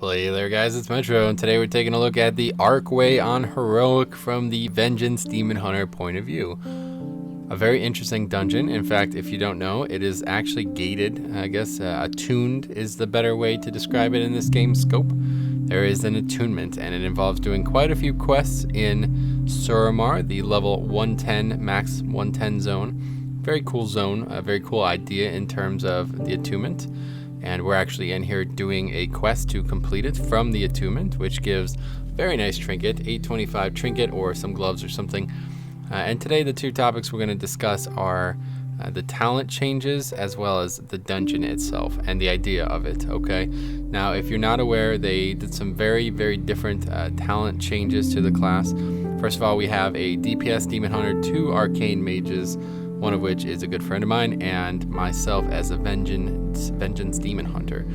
Hey there guys, it's Metro, and today we're taking a look at the Arcway on Heroic from the Vengeance Demon Hunter point of view. A very interesting dungeon. In fact, if you don't know, it is actually gated. I guess attuned is the better way to describe it in this game's scope. There is an attunement, and it involves doing quite a few quests in Suramar, the level 110, max 110 zone. Very cool zone, a very cool idea in terms of the attunement. And we're actually in here doing a quest to complete it from the attunement, which gives very nice trinket, 825 trinket or some gloves or something. And today the two topics we're going to discuss are the talent changes as well as the dungeon itself and the idea of it, okay? Now, if you're not aware, they did some very, very different talent changes to the class. First of all, we have a DPS Demon Hunter, 2 Arcane Mages, one of which is a good friend of mine, and myself as a Vengeance Demon Hunter.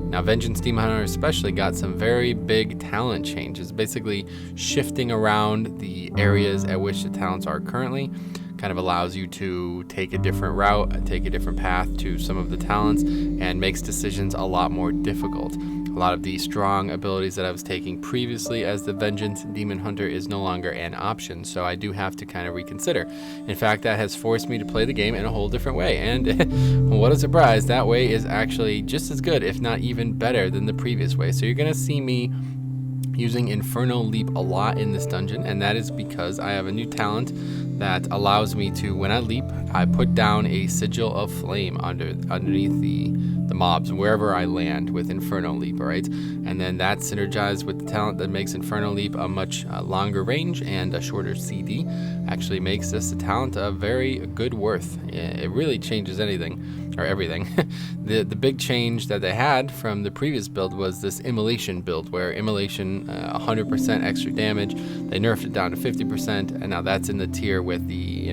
Now, Vengeance Demon Hunter especially got some very big talent changes, basically shifting around the areas at which the talents are currently. Kind of allows you to take a different route, take a different path to some of the talents, and makes decisions a lot more difficult. A lot of the strong abilities that I was taking previously as the Vengeance Demon Hunter is no longer an option, so I do have to kind of reconsider. In fact, that has forced me to play the game in a whole different way, and what a surprise, that way is actually just as good, if not even better than the previous way. So you're going to see me using Infernal Leap a lot in this dungeon, and that is because I have a new talent that allows me to, when I leap, I put down a sigil of flame underneath the mobs wherever I land with Infernal Leap, right? And then that synergized with the talent that makes Infernal Leap a much longer range and a shorter CD actually makes this a talent of very good worth. It really changes anything, or everything. The big change that they had from the previous build was this Immolation build, where Immolation 100% extra damage. They nerfed it down to 50%, and now that's in the tier with the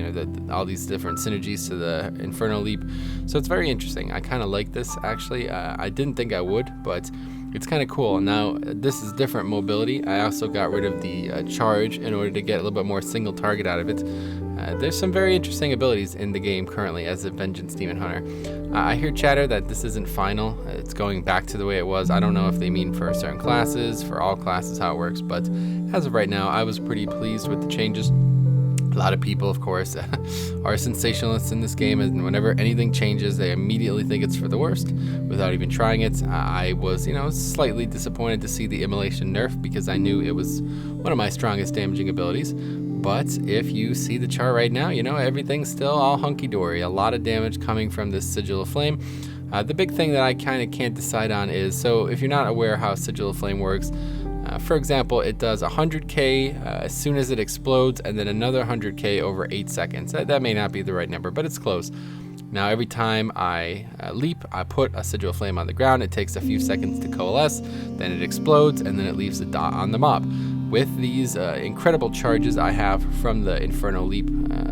all these different synergies to the Infernal Leap. So it's very interesting. I kind of like this actually. I didn't think I would, but it's kind of cool. Now, this is different mobility. I also got rid of the charge in order to get a little bit more single target out of it. There's some very interesting abilities in the game currently as a Vengeance Demon Hunter. I hear chatter that this isn't final. It's going back to the way it was. I don't know if they mean for certain classes, for all classes, how it works, but as of right now, I was pretty pleased with the changes. A lot of people, of course, are sensationalists in this game, and whenever anything changes, they immediately think it's for the worst without even trying it. I was, slightly disappointed to see the Immolation nerf because I knew it was one of my strongest damaging abilities. But if you see the chart right now, everything's still all hunky-dory. A lot of damage coming from this Sigil of Flame. The big thing that I kind of can't decide on is, so if you're not aware how Sigil of Flame works, for example, it does 100k as soon as it explodes, and then another 100k over 8 seconds. That may not be the right number, but it's close. Now, every time I leap, I put a Sigil of Flame on the ground. It takes a few seconds to coalesce, then it explodes, and then it leaves a dot on the mob. With these incredible charges I have from the Infernal Leap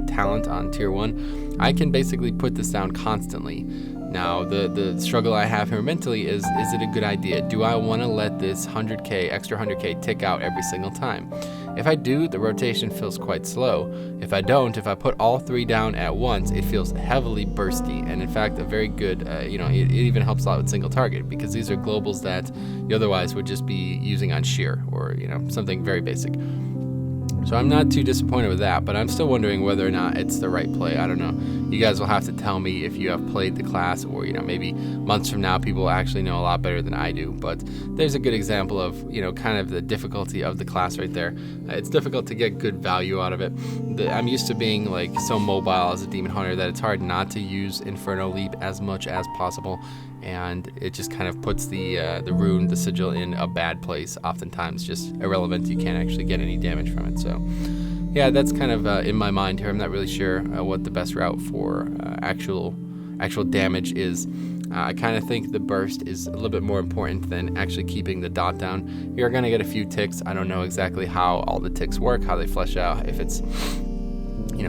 talent on tier 1, I can basically put this down constantly. Now, the struggle I have here mentally is it a good idea? Do I want to let this 100k, extra 100k tick out every single time? If I do, the rotation feels quite slow. If I don't, if I put all 3 down at once, it feels heavily bursty, and in fact, a very good, it even helps a lot with single target, because these are globals that you otherwise would just be using on sheer, or, something very basic. So I'm not too disappointed with that, but I'm still wondering whether or not it's the right play. I don't know. You guys will have to tell me if you have played the class, or maybe months from now people actually know a lot better than I do. But there's a good example of kind of the difficulty of the class right there. It's difficult to get good value out of it. I'm used to being like so mobile as a Demon Hunter that it's hard not to use Infernal Leap as much as possible, and it just kind of puts the rune, the sigil, in a bad place. Oftentimes just irrelevant. You can't actually get any damage from it. So yeah, that's kind of in my mind here. I'm not really sure what the best route for actual damage is. I kind of think the burst is a little bit more important than actually keeping the dot down. You're going to get a few ticks. I don't know exactly how all the ticks work, how they flesh out, if it's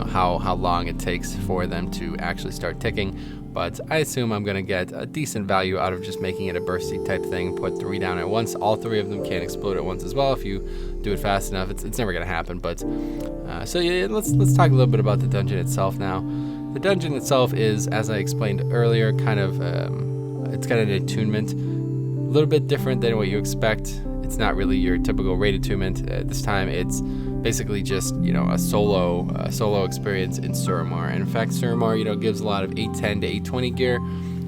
how long it takes for them to actually start ticking, but I assume I'm going to get a decent value out of just making it a bursty type thing. Put 3 down at once. All 3 of them can explode at once as well if you do it fast enough. It's never going to happen, but so yeah, let's talk a little bit about the dungeon itself now. The dungeon itself is, as I explained earlier, kind of it's got an attunement. little bit different than what you expect. It's not really your typical raid attunement. This time it's basically just, you know, a solo experience in Suramar. And in fact, Suramar, you know, gives a lot of 810 to 820 gear,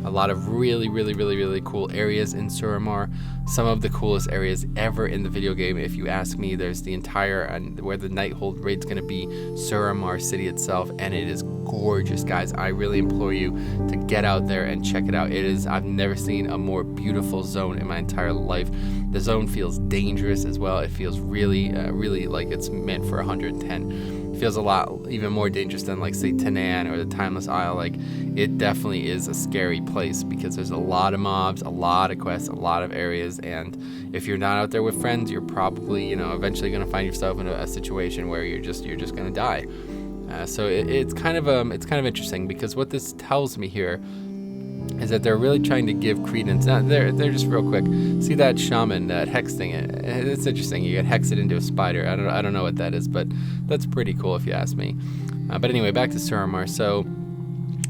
a lot of really cool areas in Suramar. Some of the coolest areas ever in the video game, if you ask me. There's the entire, and where the Nighthold raid's going to be, Suramar City itself, and it is gorgeous, guys. I really implore you to get out there and check it out. It is, I've never seen a more beautiful zone in my entire life. The zone feels dangerous as well. It feels really like it's meant for 110. It feels a lot even more dangerous than, like, say, Tanan or the Timeless Isle. Like, it definitely is a scary place because there's a lot of mobs, a lot of quests, a lot of areas, and if you're not out there with friends, you're probably, you know, eventually going to find yourself in a situation where you're just going to die. So it's kind of interesting, because what this tells me here is that they're really trying to give credence. Now, they're just real quick. See that shaman, that hex thing? It's interesting. You get hexed into a spider. I don't know what that is, but that's pretty cool if you ask me. But anyway, back to Suramar. So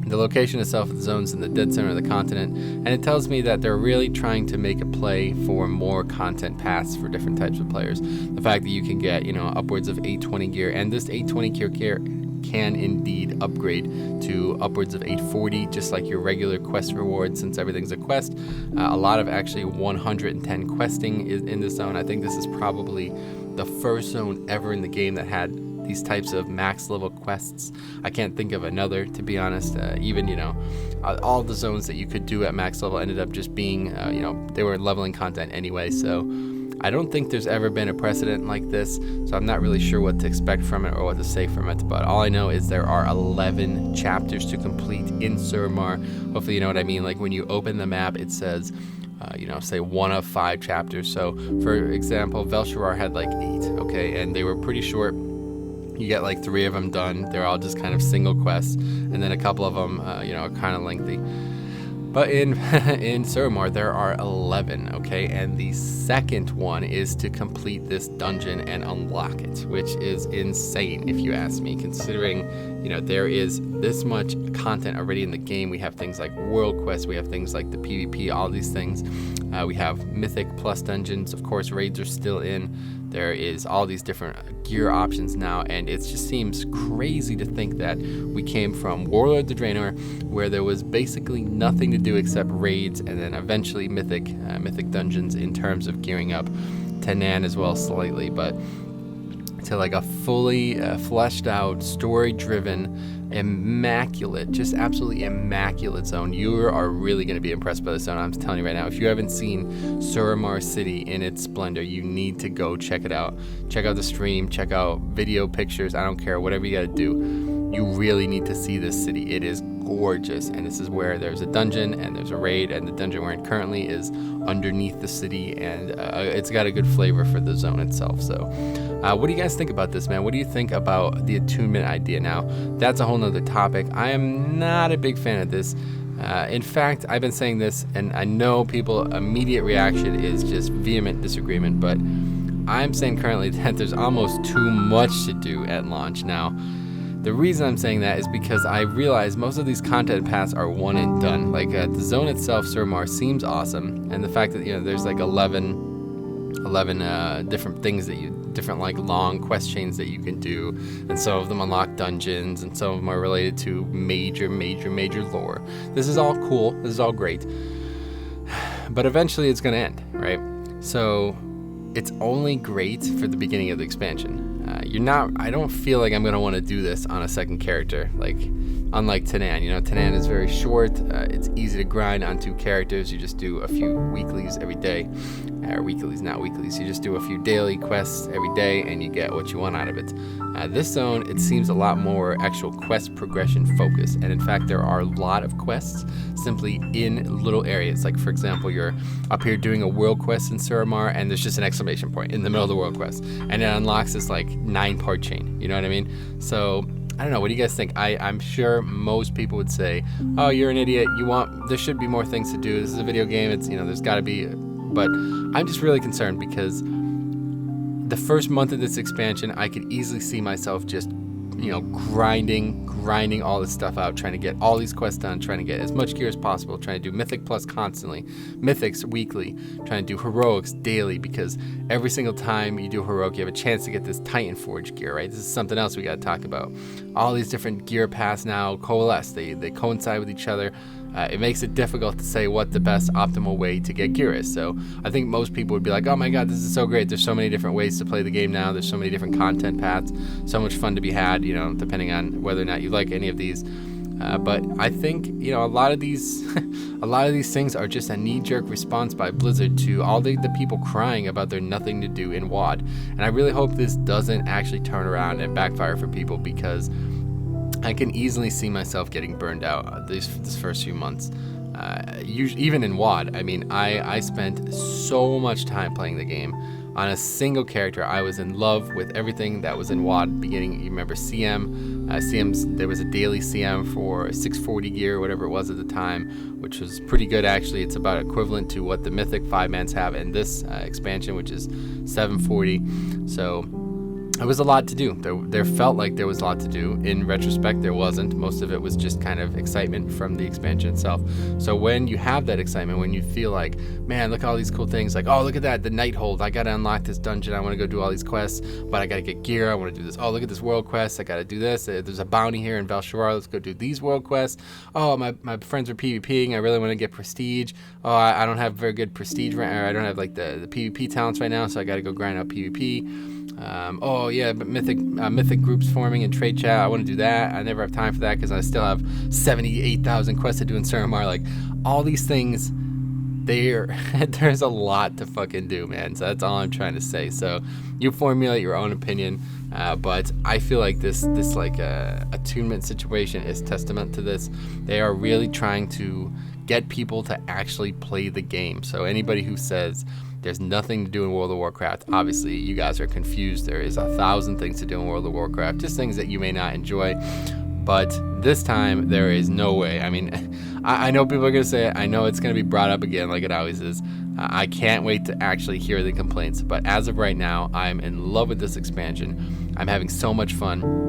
the location itself of the zone's in the dead center of the continent, and it tells me that they're really trying to make a play for more content paths for different types of players. The fact that you can get, you know, upwards of 820 gear, and this 820 gear can indeed upgrade to upwards of 840, just like your regular quest rewards, since everything's a quest. A lot of actually 110 questing is in this zone. I think this is probably the first zone ever in the game that had these types of max level quests. I can't think of another, to be honest. Even, you know, all the zones that you could do at max level ended up just being, you know, they were leveling content anyway. So I don't think there's ever been a precedent like this, so I'm not really sure what to expect from it or what to say from it, but all I know is there are 11 chapters to complete in Suramar. Hopefully you know what I mean. Like, when you open the map, it says, you know, say 1 of 5 chapters. So, for example, Velsharar had like 8, okay, and they were pretty short. You get like 3 of them done. They're all just kind of single quests, and then a couple of them, you know, are kind of lengthy. But in Suramar, there are 11, okay? And the second one is to complete this dungeon and unlock it, which is insane, if you ask me, considering, you know, there is this much content already in the game. We have things like world quests, we have things like the PvP, all these things. We have Mythic plus dungeons. Of course, raids are still in. There is all these different gear options now, and it just seems crazy to think that we came from Warlord to Draenor, where there was basically nothing to do except raids, and then eventually mythic dungeons in terms of gearing up, Tanan as well slightly, but to like a fully fleshed out, story-driven, immaculate, just absolutely immaculate zone. You are really going to be impressed by this zone. I'm telling you right now, if you haven't seen Suramar City in its splendor, you need to go check it out. Check out the stream, check out video, pictures, I don't care, whatever you got to do. You really need to see this city. It is gorgeous, and this is where there's a dungeon and there's a raid, and the dungeon we're in currently is underneath the city, and it's got a good flavor for the zone itself. So what do you guys think about this, man? What do you think about the attunement idea? Now, that's a whole nother topic. I am not a big fan of this. In fact, I've been saying this, and I know people immediate reaction is just vehement disagreement, but I'm saying currently that there's almost too much to do at launch. Now, the reason I'm saying that is because I realize most of these content paths are one and done. Like the zone itself, Suramar, seems awesome, and the fact that, you know, there's like 11 different things that different like long quest chains that you can do, and some of them unlock dungeons, and some of them are related to major lore. This is all cool. This is all great, but eventually it's gonna end, right? So it's only great for the beginning of the expansion. I don't feel like I'm going to want to do this on a second character, like, unlike Tanan. You know, Tanan is very short, it's easy to grind on 2 characters, you just do a few weeklies every day, or weeklies, not weeklies, you just do a few daily quests every day, and you get what you want out of it. This zone, it seems a lot more actual quest progression focused, and in fact, there are a lot of quests simply in little areas. Like, for example, you're up here doing a world quest in Suramar, and there's just an exclamation point in the middle of the world quest, and it unlocks this like 9-part chain, you know what I mean? So I don't know, what do you guys think? I'm sure most people would say, oh, you're an idiot, there should be more things to do, this is a video game, it's, you know, there's got to be, but I'm just really concerned because the first month of this expansion, I could easily see myself just you know, grinding all this stuff out, trying to get all these quests done, trying to get as much gear as possible, trying to do Mythic Plus constantly, Mythics weekly, trying to do Heroics daily, because every single time you do Heroic, you have a chance to get this Titan Forge gear, right? This is something else we got to talk about. All these different gear paths now coalesce, they coincide with each other. It makes it difficult to say what the best optimal way to get gear is. So I think most people would be like, oh my god, this is so great. There's so many different ways to play the game now. There's so many different content paths. So much fun to be had, you know, depending on whether or not you like any of these. But I think, you know, a lot of these things are just a knee-jerk response by Blizzard to all the people crying about their nothing to do in WoD. And I really hope this doesn't actually turn around and backfire for people, because I can easily see myself getting burned out this first few months. Even in WoD, I mean, I spent so much time playing the game on a single character. I was in love with everything that was in WoD beginning. You remember CM? There was a daily CM for 640 gear, whatever it was at the time, which was pretty good actually. It's about equivalent to what the Mythic 5-mans have in this expansion, which is 740. So it was a lot to do. There felt like there was a lot to do. In retrospect, there wasn't. Most of it was just kind of excitement from the expansion itself. So when you have that excitement, when you feel like, man, look at all these cool things, like, oh, look at that, the Nighthold, I gotta unlock this dungeon, I want to go do all these quests, but I gotta get gear, I want to do this. Oh, look at this world quest, I gotta do this. There's a bounty here in Val'sharah, let's go do these world quests. Oh, my friends are PvPing, I really want to get prestige. Oh, I don't have very good prestige, or I don't have like the PvP talents right now, so I gotta go grind out PvP. Oh yeah, but mythic groups forming and trade chat, I want to do that. I never have time for that because I still have 78,000 quests to do in Suramar. Like, all these things, there's a lot to fucking do, man. So that's all I'm trying to say. So you formulate your own opinion, but I feel like this like attunement situation is testament to this. They are really trying to get people to actually play the game. So anybody who says there's nothing to do in World of Warcraft, obviously you guys are confused. There is 1,000 things to do in World of Warcraft, just things that you may not enjoy. But this time, there is no way. I mean, I know people are going to say it. I know it's going to be brought up again like it always is. I can't wait to actually hear the complaints. But as of right now, I'm in love with this expansion. I'm having so much fun.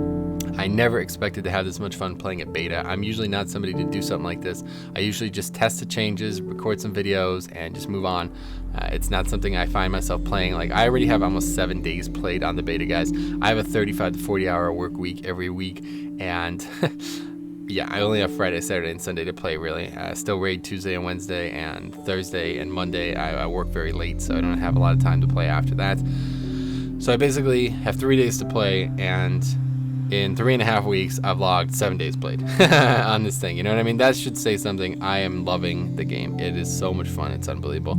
I never expected to have this much fun playing at beta. I'm usually not somebody to do something like this. I usually just test the changes, record some videos, and just move on. It's not something I find myself playing. Like, I already have almost 7 days played on the beta, guys. I have a 35 to 40 hour work week every week, and yeah, I only have Friday, Saturday, and Sunday to play, really. Still raid Tuesday and Wednesday, and Thursday and Monday I work very late, so I don't have a lot of time to play after that. So I basically have 3 days to play, and in 3.5 weeks, I've logged 7 days played on this thing. You know what I mean? That should say something. I am loving the game. It is so much fun. It's unbelievable.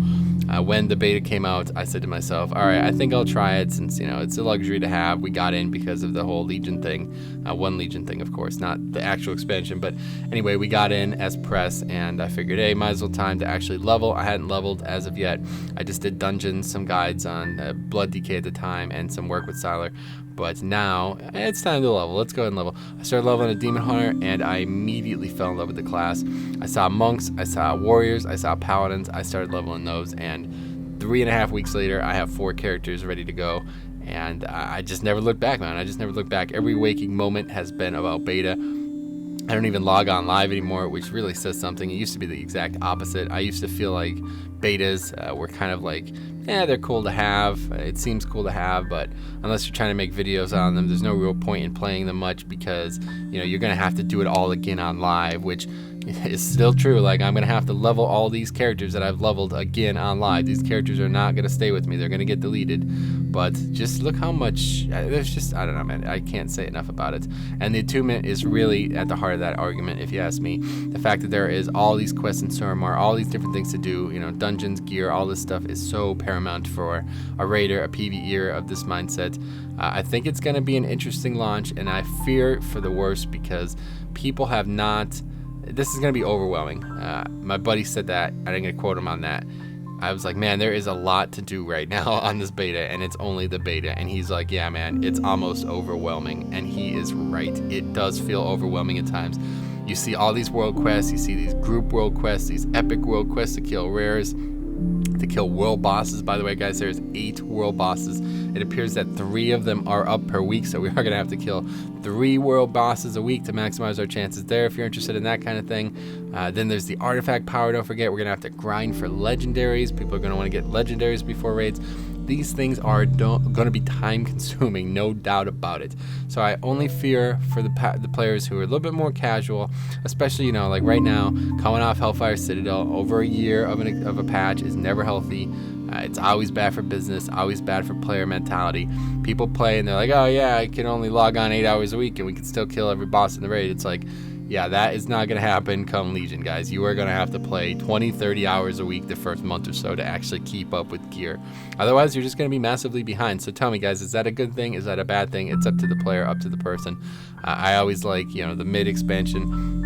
When the beta came out, I said to myself, all right, I think I'll try it since, you know, it's a luxury to have. We got in because of the whole Legion thing. One Legion thing, of course, not the actual expansion. But anyway, we got in as press, and I figured, hey, might as well time to actually level. I hadn't leveled as of yet. I just did dungeons, some guides on Blood DK at the time, and some work with Siler. But now, it's time to level. Let's go ahead and level. I started leveling a Demon Hunter, and I immediately fell in love with the class. I saw monks, I saw warriors, I saw paladins. I started leveling those, and 3.5 weeks later, I have 4 characters ready to go. And I just never looked back, man. I just never looked back. Every waking moment has been about beta. I don't even log on live anymore, which really says something. It used to be the exact opposite. I used to feel like betas were kind of like, they're cool to have. It seems cool to have, but unless you're trying to make videos on them, there's no real point in playing them much, because, you know, you're going to have to do it all again on live, which is still true. Like, I'm going to have to level all these characters that I've leveled again on live. These characters are not going to stay with me. They're going to get deleted. But just look how much, there's just, I don't know, man. I can't say enough about it. And the attunement is really at the heart of that argument, if you ask me. The fact that there is all these quests in Suramar, all these different things to do, you know, dungeons, gear, all this stuff is so paramount for a raider, a PvEer of this mindset. I think it's going to be an interesting launch, and I fear for the worst, because people have not, this is going to be overwhelming. My buddy said that. I didn't get to quote him on that. I was like, man, there is a lot to do right now on this beta, and it's only the beta. And he's like, yeah, man, it's almost overwhelming. And he is right. It does feel overwhelming at times. You see all these world quests, you see these group world quests, these epic world quests to kill rares, to kill world bosses. By the way, guys, there's 8 world bosses It appears that 3 of them are up per week, so we are going to have to kill 3 world bosses a week to maximize our chances there if you're interested in that kind of thing. Then there's the artifact power. Don't forget, we're going to have to grind for legendaries. People are going to want to get legendaries before raids. These things are going to be time consuming, no doubt about it. So I only fear for the players who are a little bit more casual, especially, you know, like right now, coming off Hellfire Citadel, over a year of a patch is never healthy. It's always bad for business, always bad for player mentality. People play and they're like, oh yeah, I can only log on 8 hours a week and we can still kill every boss in the raid. It's like, yeah, that is not going to happen come Legion, guys. You are going to have to play 20, 30 hours a week the first month or so to actually keep up with gear. Otherwise, you're just going to be massively behind. So tell me, guys, is that a good thing? Is that a bad thing? It's up to the player, up to the person. I always like, you know, the mid expansion.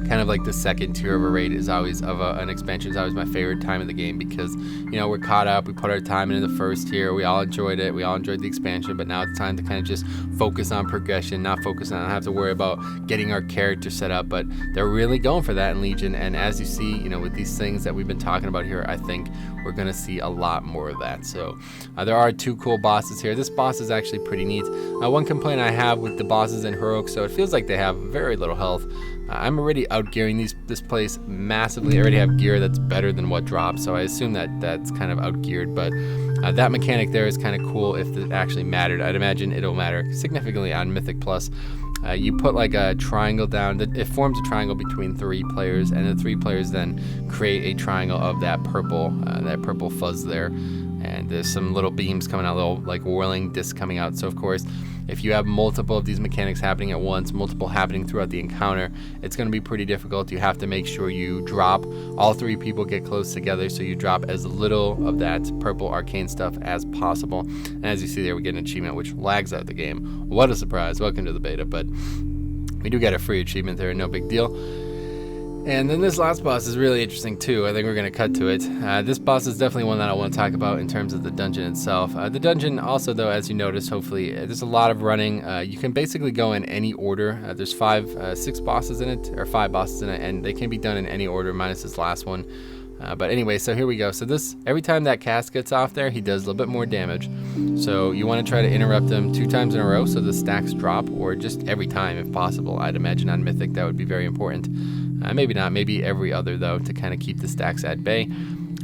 Kind of like the second tier of a raid is always an expansion is always my favorite time of the game, because, you know, we're caught up, we put our time into the first tier, we all enjoyed it, we all enjoyed the expansion, but now it's time to kind of just focus on progression, not have to worry about getting our character set up. But they're really going for that in Legion, and as you see, you know, with these things that we've been talking about here, I think we're gonna see a lot more of that. So there are 2 cool bosses here. This boss is actually pretty neat. One complaint I have with the bosses in Heroic, so it feels like they have very little health. I'm already outgearing this place massively. I already have gear that's better than what drops, so I assume that that's kind of outgeared, but that mechanic there is kind of cool if it actually mattered. I'd imagine it'll matter significantly on Mythic Plus. You put like a triangle down, it forms a triangle between 3 players, and the 3 players then create a triangle of that purple fuzz there. And there's some little beams coming out, little like whirling discs coming out. So of course, if you have multiple of these mechanics happening at once, multiple happening throughout the encounter, it's going to be pretty difficult. You have to make sure you drop, all 3 people get close together, so you drop as little of that purple arcane stuff as possible. And as you see there, we get an achievement which lags out the game. What a surprise. Welcome to the beta, but we do get a free achievement there, no big deal. And then this last boss is really interesting too. I think we're going to cut to it. This boss is definitely one that I want to talk about in terms of the dungeon itself. The dungeon also, though, as you notice, hopefully, there's a lot of running. You can basically go in any order. There's 6 bosses in it, or 5 bosses in it, and they can be done in any order minus this last one. But anyway, so here we go. So this, every time that cast gets off there, he does a little bit more damage. So you want to try to interrupt them 2 times in a row so the stacks drop, or just every time if possible. I'd imagine on Mythic that would be very important. Maybe not, maybe every other though, to kind of keep the stacks at bay.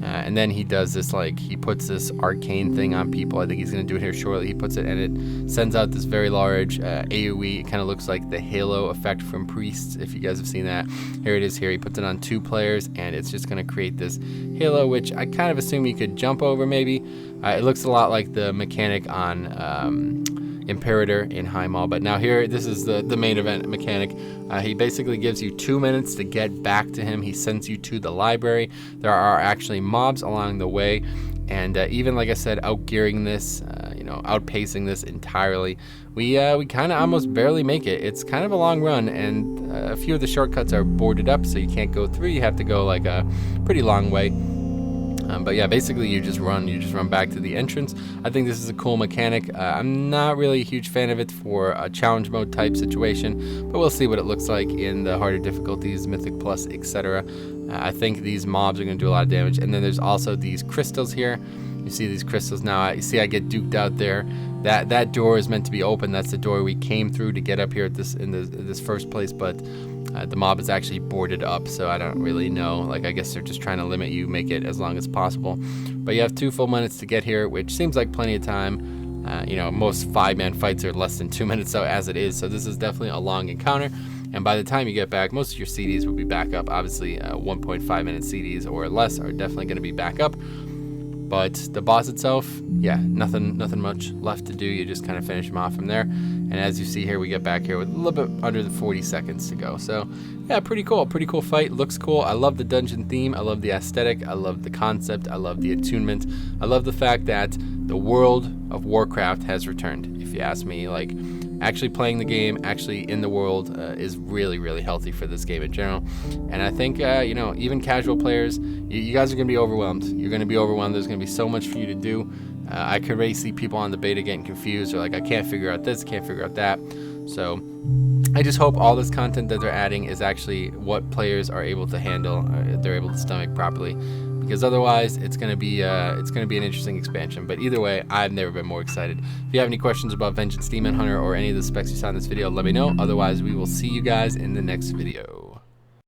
And then he does this, like, he puts this arcane thing on people. I think he's going to do it here shortly. He puts it, and it sends out this very large AoE. It kind of looks like the halo effect from Priests, if you guys have seen that. Here it is here. He puts it on 2 players, and it's just going to create this halo, which I kind of assume you could jump over maybe. It looks a lot like the mechanic on Imperator in Highmaul, but now here, this is the main event mechanic. He basically gives you 2 minutes to get back to him. He sends you to the library. There are actually mobs along the way, and even, like I said, outgearing this, outpacing this entirely, we kind of almost barely make it. It's kind of a long run, and a few of the shortcuts are boarded up, so you can't go through. You have to go like a pretty long way. But yeah, basically you just run back to the entrance. I think this is a cool mechanic. I'm not really a huge fan of it for a challenge mode type situation, but we'll see what it looks like in the harder difficulties, Mythic Plus, etc. I think these mobs are going to do a lot of damage. And then there's also these crystals here. You see these crystals now. You see I get duped out there. That door is meant to be open. That's the door we came through to get up here at this first place, but the mob is actually boarded up, so I don't really know. Like, I guess they're just trying to limit you, make it as long as possible. But you have 2 full minutes to get here, which seems like plenty of time. Most 5-man fights are less than 2 minutes, so as it is. So this is definitely a long encounter. And by the time you get back, most of your CDs will be back up. Obviously, 1.5 minute CDs or less are definitely going to be back up. But the boss itself, yeah, nothing much left to do. You just kind of finish him off from there. And as you see here, we get back here with a little bit under the 40 seconds to go. So yeah, pretty cool fight. Looks cool. I love the dungeon theme. I love the aesthetic. I love the concept. I love the attunement. I love the fact that the world of Warcraft has returned. If you ask me, like, actually playing the game, actually in the world, is really, really healthy for this game in general. And I think, even casual players, you guys are going to be overwhelmed. You're going to be overwhelmed. There's going to be so much for you to do. I could already see people on the beta getting confused. They're like, I can't figure out this, can't figure out that. So I just hope all this content that they're adding is actually what players are able to handle, they're able to stomach properly. because otherwise it's gonna be an interesting expansion. But either way, I've never been more excited. If you have any questions about Vengeance Demon Hunter or any of the specs you saw in this video, let me know. Otherwise, we will see you guys in the next video.